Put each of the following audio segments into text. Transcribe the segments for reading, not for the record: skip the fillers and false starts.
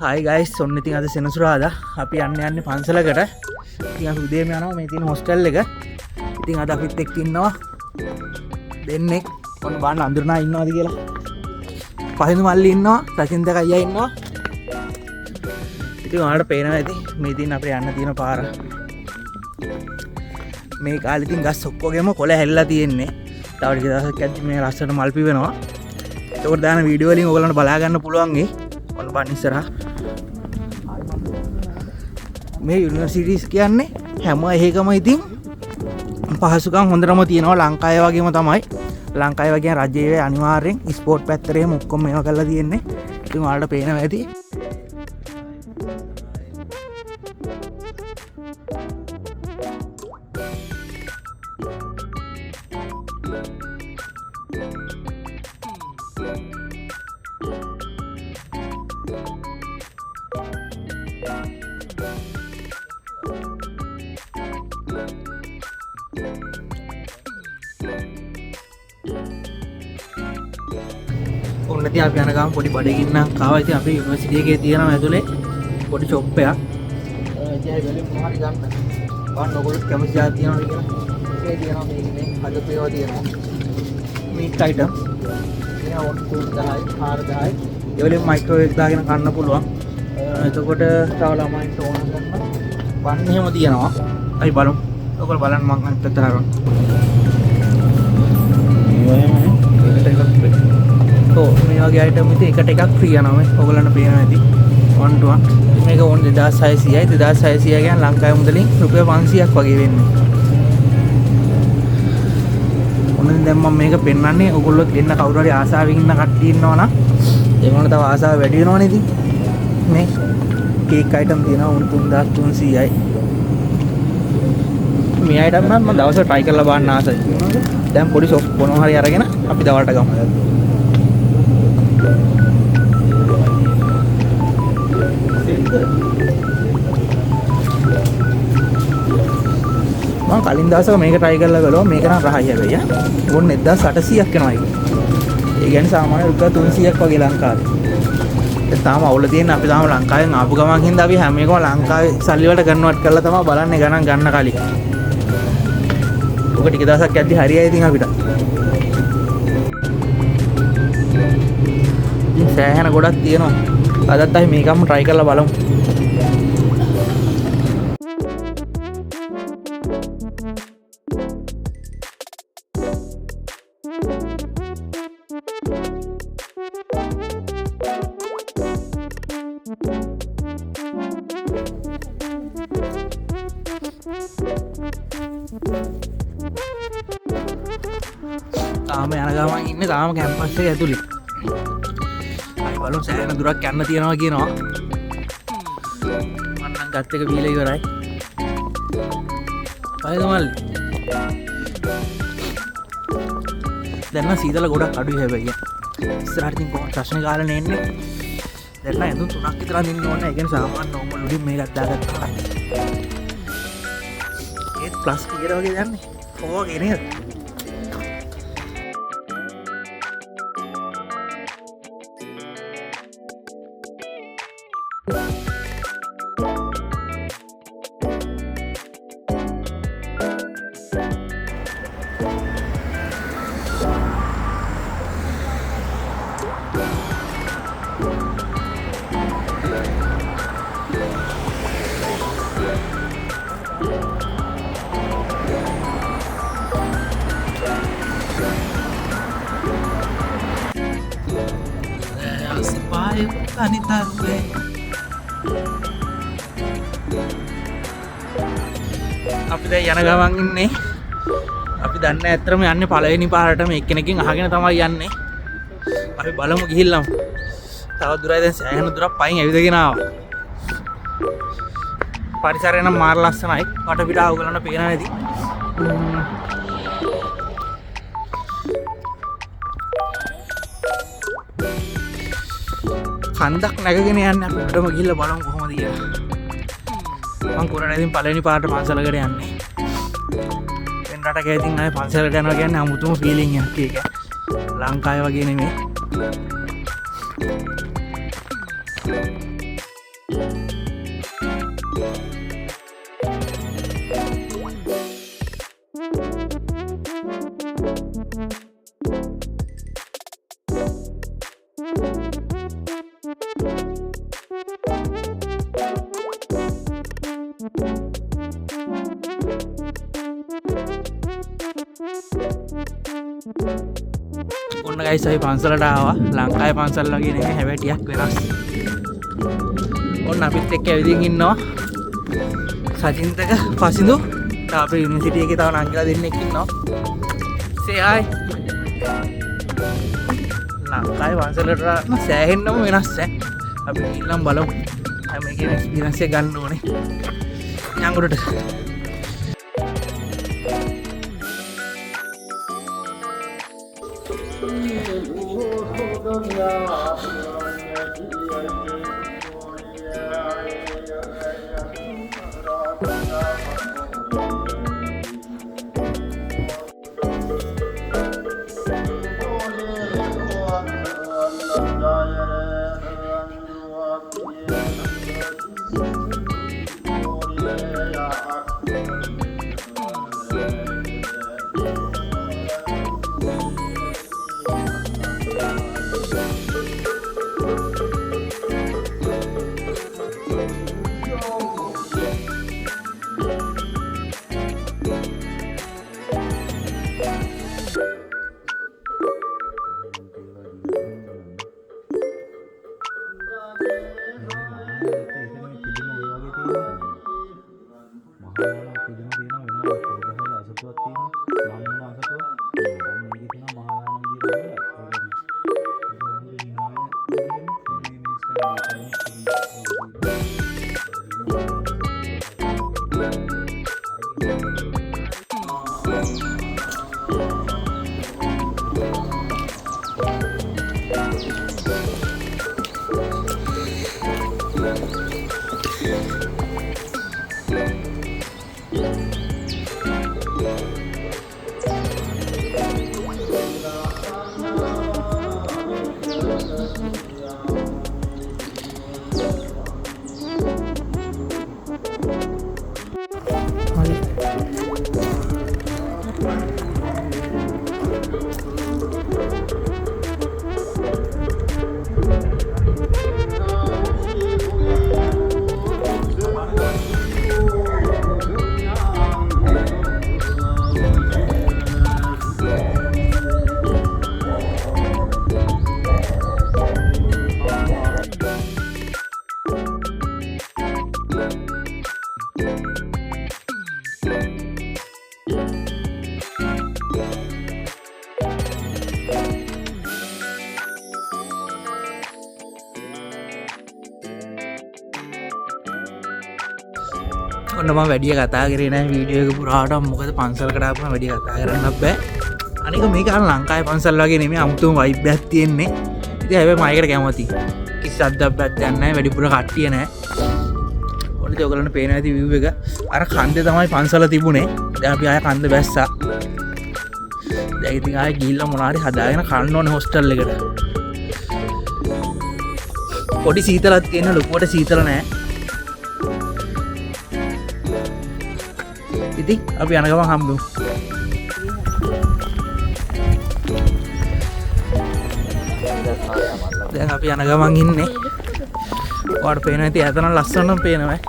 Hi guys, ඔන්න ඉතින් අද සෙනසුරාදා අපි යන්නේ පන්සලකට. ඉතින් අපි උදේම යනවා මේ තියෙන හොස්ටල් එක. ඉතින් අද අපිත් එක්ක ඉන්නවා දෙන්නෙක්. ඔන්න බලන්න අඳුරනා ඉන්නවද කියලා. පහින්දු මල්ලි ඉන්නවා, සචින්ද අයියා ඉන්නවා. ඉතින් ඔයාලට පේනවා ඇති මේ තියෙන අපේ යන්න තියෙන පාර. මේ කාලේ ඉතින් ගස් ඔක්කොගෙම කොළ හැල්ලලා තියෙන්නේ. තව ටික දවසක් යද්දි මේ රස්සට මල් පිවෙනවා. ඒකට දාන වීඩියෝ වලින් ඔයගලන්ට බලා ගන්න පුළුවන් ගේ. ඔන්න බලන්න ඉස්සරහා මේ යුනිවර්සිටිස් කියන්නේ හැම එකකම ඉතින් පහසුකම් හොඳටම තියෙනවා. ලංකාවේ වගේම තමයි. ලංකාවේ වගේ රජයේ අනිවාර්යෙන් ස්පෝර්ට් පැත්තට ඔක්කොම මේවා කරලා තියෙන්නේ. ඉතින් ඔයාලට පේනවා ඇති. ඔන්න ඉතින් අපි යන ගමන් පොඩි බඩගින්නක් ආවා. ඉතින් අපේ යුනිවර්සිටි එකේ තියෙනවා ඇතුලේ පොඩි ෂොප් එකක්. ඉතින් ඒ වෙලෙ මොනවද ගන්න. ඔන්න ඔයගොල්ලෝ කැමති ජාති තියෙනවද කියලා. ඒ තියෙනවා මේකේ හදපු ඒවා තියෙනවා. Meet item. එයා ඔන්න 3000යි 4000යි. ඒ වෙලෙ මයික්‍රෝවේව් දාගෙන කන්න පුළුවන්. එතකොට තව ළමයින්ට ඕන ගන්න වන්න එහෙම තියෙනවා. අපි බලමු. ඔයගොල්ලෝ බලන්න මම අනිත් පැත්තට හරවන්න. මේ වගේ අයිටම් ඉතින් එකට එකක් ෆ්‍රී යනවා මේ. ඔයගොල්ලන්ට පේනවා ඇති. 1 to 1. මේක ඕන 2600යි. 2600 කියන්නේ ලංකාවේ මුදලින් රුපියල් 500ක් වගේ වෙන්නේ. ඔන්න දැන් මම මේක පෙන්වන්නේ ඔයගොල්ලෝ දෙන්න කවුරු හරි ආසාවෙන් ඉන්න කට්ටිය ඉන්නවා නම් ඒගොල්ලන්ට තව ආසාව වැඩි වෙනවනේ ඉතින්. මේ කේක් අයිටම් තියෙනවා 3300යි. මේ අයිටම් නම් මම දවසට try කරලා බලන්න ආසයි. දැන් පොඩි සොෆ්ට් මොනවා හරි අරගෙන අපි දවල්ට ගමු. මම කලින් දවසක මේක try කරලා බලුවා. මේක නම් රහයි හැබැයි ආ. ඕන 1800ක් වෙනවා ඒක. ඒ කියන්නේ සාමාන්‍ය රුපියල් 300ක් වගේ ලංකාවේ. ඒ තාම අවුල තියෙන අපි තාම ලංකාවෙන් ආපු ගමන් හින්දා අපි හැම එකම ලංකාවේ සල්ලි වලට කන්වර්ට් කරලා තමයි බලන්නේ ගණන් ගන්න කලින්. ඔක ටික දවසක් යද්දි හරියයි ඉතින් අපිට. ඉතින් සෑහෙන ගොඩක් තියෙනවා. අදත් අපි මේකම try කරලා බලමු. තාම යන ගමන් ඉන්නේ තාම කැම්පස් එක ඇතුලේ. අපි බලමු සෑහෙන දුරක් යන්න තියනවා කියනවා. මම නම් ගත් එක බීලා ඉවරයි. පයිද මල්ලි. දැන් නම් සීතල ගොඩක් අඩුයි හැබැයි. ඉස්සරහට ඉතින් කොහොමද ප්‍රශ්න කාලේ එන්නේ. දැන් නම් එතුන් 3ක් විතර දින්න ඕනේ. ඒ කියන්නේ සාමාන්‍ය නෝමල් උඩින් මේකක් දාගත්තා. ඒත් ප්ලස් කීයද වගේ යන්නේ. ඕකේ නේද? අනිතරේ අපි දැන් යන ගමන් ඉන්නේ. අපි දන්නේ ඇත්තටම යන්නේ පළවෙනි පාරට. මේ එක්කෙනකින් අහගෙන තමයි යන්නේ. අපි බලමු ගිහිල්ලාම. තව දුරයි දැන් සෑහෙන දුරක් පයින් ඇවිදගෙන ආවා. පරිසරය නම් මාර ලස්සනයි. වටපිට ආවගලන්න පේනවා නේද? කන්දක් නැගගෙන යන්නේ. අපි උඩම ගිහිල්ලා බලමු කොහොමද කියලා. මම කුරණේ ඉතින් පළවෙනි පාරට පන්සලකට යන්නේ. වෙන රටක ඉතින් ආයේ පන්සලට යනවා කියන්නේ අමුතුම ෆීලිං එකක් ඒක. ලංකාවේ වගේ නෙමෙයි. ඔන්න ගයිස් අපි පන්සලට ආවා. ලංකාවේ පන්සල් වගේ නෙමෙයි හැබැයි ටිකක් වෙනස්. ඔන්න අපිත් එක්ක ඇවිදින් ඉන්නවා සචින්තක පසිඳු. අපේ යුනිවර්සිටි එකේ තව නංගිලා දෙන්නෙක් ඉන්නවා. say hi. ලංකාවේ පන්සලට සෑහෙන්නම වෙනස් ඈ. අපි ගිහින් බලමු. මේකේ එක්ස්පීරියන්ස් එක ගන්න ඕනේ. යංගුරට ඔන්න මම වැඩිය කතා කරේ නැහැ වීඩියෝ එක පුරාට. මොකද පන්සලකට ආපුම වැඩිය කතා කරන්නත් බෑ. අනික මේක ලංකාවේ පන්සල් වගේ නෙමෙයි, අමුතුම වයිබ් එකක් තියෙන්නේ. ඉතින් හැබැයි මම ඒකට කැමතියි. කිසි සද්දක් බැද්දක් නැහැ, වැඩිපුර කට්ටිය නැහැ. ඔන්න ඉතින් ඔයගලන්ට පේනවා ඇති view එක. අර කන්දේ තමයි පන්සල තිබුණේ. දැන් අපි ආය කන්ද බැස්සා. දැන් ඉතින් ආය ගිහිල්ලා මොනවා හරි හදාගෙන කන්න ඕනේ හොස්ටල් එකට. පොඩි සීතලක් තියෙන, ලොකුවට සීතල නැහැ. ඉතින් අපි යන ගමන් හම්බෙමු. දැන් අපි යන ගමන් ඉන්නේ. ඔයාලට පේනවා ඉතින් ඇතන ලස්සනම පේනවා.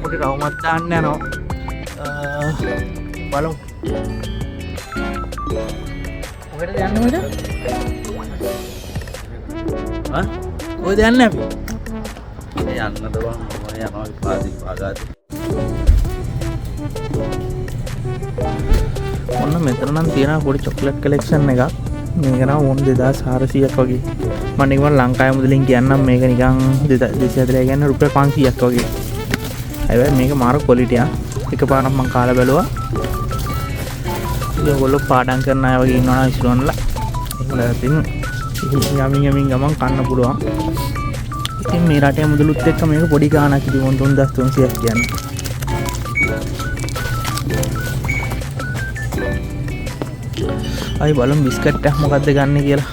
පොඩි රවුමක් දාන්න යනවා. බලමු. මොකටද යන්නේ ඔයද? ඔයද යන්නේ අපි? යන්නද බං මම යනවා පාගාති. ඔන්න මෙතන නම් තියෙනවා පොඩි චොක්ලට් කලෙක්ෂන් එකක්. මේක නම් ඕන 2400ක් වගේ. මම නිකන් ලංකාවේ මුදලින් කියන්නම් මේක නිකන් 240 කියන්නේ රුපියල් 500ක් වගේ. හැබැයි මේක මාර ක්වොලිටි ආ. එකපාරක් මම කාලා බැලුවා. ඔයගොල්ලෝ පාඩම් කරන අය වගේ ඉන්නවා නම් ඉස්ලොන්ලා. ඉතින් යමින් ගමන් කන්න පුළුවන්. ඉතින් මේ රටේ මුදලුත් එක්ක මේක පොඩි ගාණක් ඉතින් 3300ක් කියන්නේ. අයි බලමු බිස්කට් එක මොකද්ද ගන්න කියලා.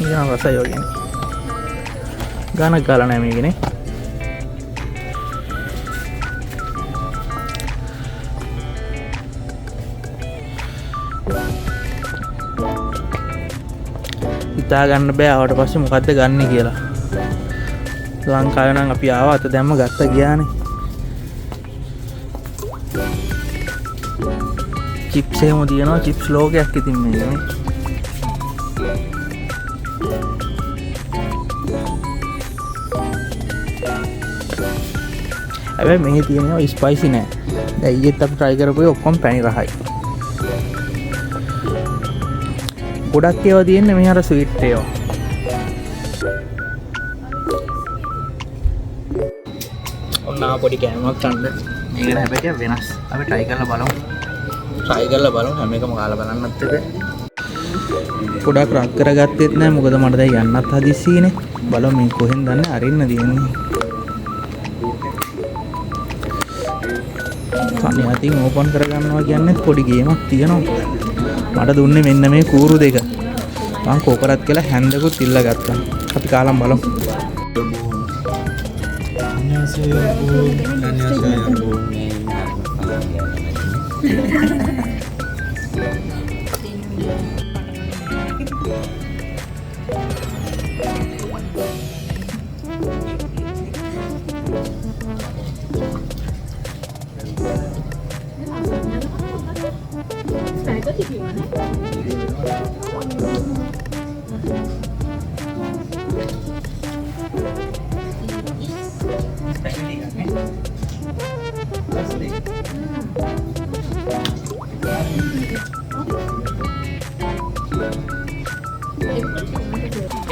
ඉතින් රසයි වගේ. ගාණක් ගාලා නැහැ මේකනේ. හිතා ගන්න බෑ ආවට පස්සේ මොකද්ද ගන්න කියලා. ලංකාවේ නම් අපි ආවා අත දැම්ම ගත්ත ගියානේ. චිප්ස් එහෙම තියෙනවා චිප්ස් ලෝකයක් ඉතින් මේකනේ. හැබැයි මේ තියෙනවා ස්පයිසි නෑ. දැන් ඊයේත් අපි try කරපුවේ ඔක්කොම පැණි රහයි. ගොඩක් ඒවා තියෙන්නේ මේ අර ස්වීට් ඒවා. ඔන්න පොඩි කෑමක් ගන්න. මේකට හැබැයි වෙනස්. අපි try කරලා බලමු. හැම එකම කාලා බලන්නත් එක. ගොඩක් රක් කරගත්තෙත් නෑ මොකද මට දැන් යන්නත් හදිස්සියනේ. බලමු මේ කොහෙන්ද දන්නේ අරින්න තියෙන්නේ. කන්නේ අතින් ඕපන් කරගන්නවා කියන්නේ පොඩි ගේමක් තියෙනවා. මට දුන්නේ මෙන්න මේ කූරු දෙක. මං කෝකරත් කියලා හැන්දකුත් ඉල්ල ගත්තා. අපි කාලම් බලමු.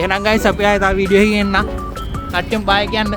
එහෙනම් guys අපි ආයෙත් ආ වීඩියෝ එකකින් එන්න. කට්ටියම බය කියන්න.